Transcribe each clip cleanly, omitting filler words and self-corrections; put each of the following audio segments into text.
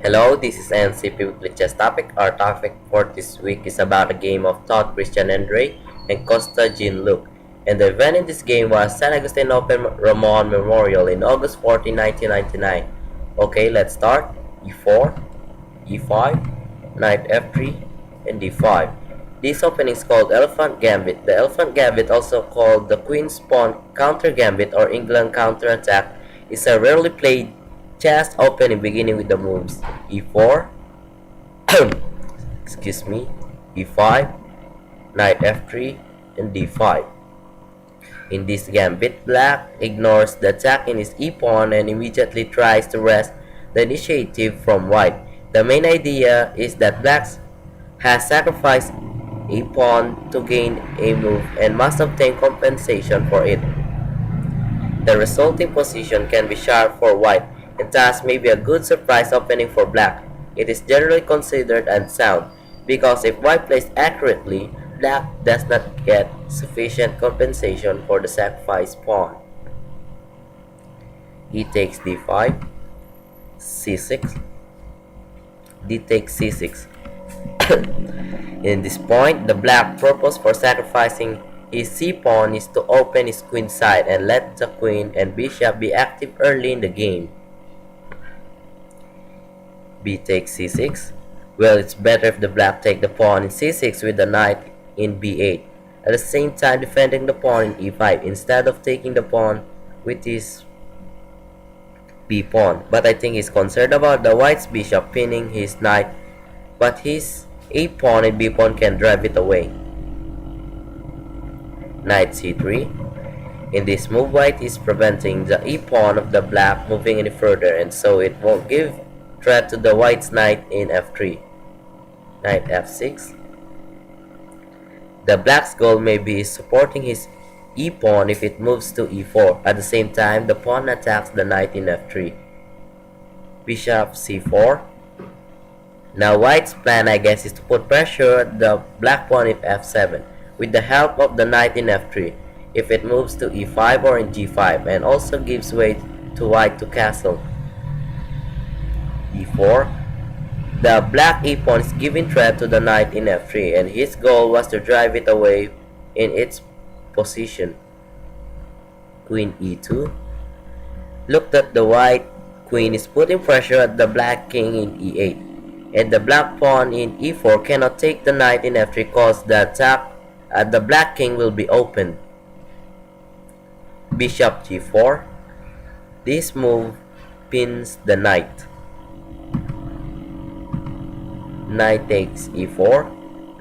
Hello, this is ANCP Weekly Chess Topic. Our topic for this week is about a game of Toth, Christian Endre and Costa, Jean-Luc. And the event in this game was San Agustin Open Ramon Memorial in August 14, 1999. Okay, let's start. E4, E5, Knight F3, and D5. This opening is called Elephant Gambit. The Elephant Gambit, also called the Queen's Pawn Counter Gambit or England Counter Attack, is a rarely played chess opening beginning with the moves E4, excuse me, E5, Knight F3, and D5. In this gambit, Black ignores the attack in his e-pawn and immediately tries to wrest the initiative from White. The main idea is that Black has sacrificed a pawn to gain a move and must obtain compensation for it. The resulting position can be sharp for White, and thus may be a good surprise opening for Black. It is generally considered unsound, because if White plays accurately, Black does not get sufficient compensation for the sacrificed pawn. E takes D5, C6, D takes C6. In this point, the Black purpose for sacrificing his c-pawn is to open his queen side and let the queen and bishop be active early in the game. B takes c6. Well, it's better if the Black take the pawn in c6 with the knight in b8, at the same time defending the pawn in e5 instead of taking the pawn with his b pawn. But I think he's concerned about the White's bishop pinning his knight, but his a pawn and b pawn can drive it away. Knight c3. In this move, White is preventing the e-pawn of the Black moving any further, and so it won't give threat to the White's knight in f3. Knight f6. The Black's goal may be supporting his e-pawn if it moves to e4. At the same time, the pawn attacks the knight in f3. Bishop c4. Now White's plan, I guess, is to put pressure at the Black pawn in f7 with the help of the knight in f3 if it moves to e5 or in g5, and also gives way to White to castle. e4. The Black e-pawn is giving threat to the knight in f3, and his goal was to drive it away in its position. Queen e2. Look that the White queen is putting pressure at the Black king in e8, and the Black pawn in e4 cannot take the knight in f3 because the attack at the Black king will be opened. Bishop g4. This move pins the knight. Knight takes e4.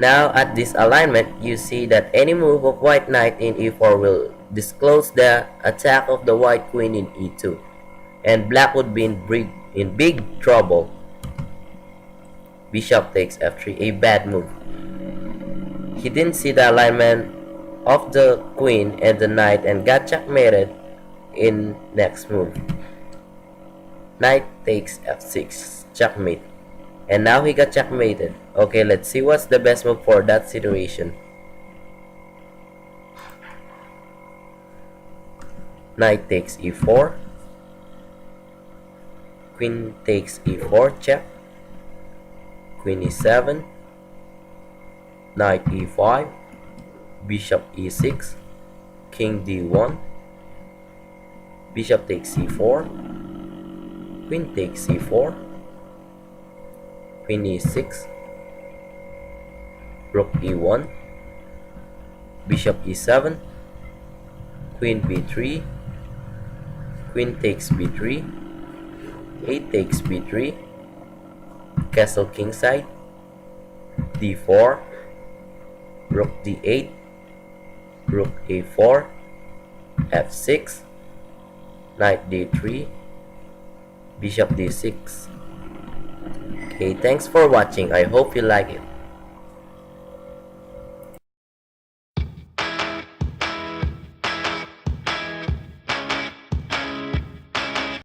Now at this alignment, you see that any move of White knight in e4 will disclose the attack of the White queen in e2, and Black would be in big trouble. Bishop takes f3, a bad move. He didn't see the alignment of the queen and the knight and got checkmated in next move. Knight takes f6, checkmate. And now he got checkmated. Okay, let's see what's the best move for that situation. Knight takes e4. Queen takes e4, check. Queen e7. Knight e5. Bishop e6. King d1. Bishop takes c4. Queen takes c4. Queen e6. Rook e1. Bishop e7. Queen b3. Queen takes b3. A takes b3. Castle kingside. d4. Rook d8. Rook a4. f6. Knight d3. Bishop d6. Okay, thanks for watching. I hope you like it.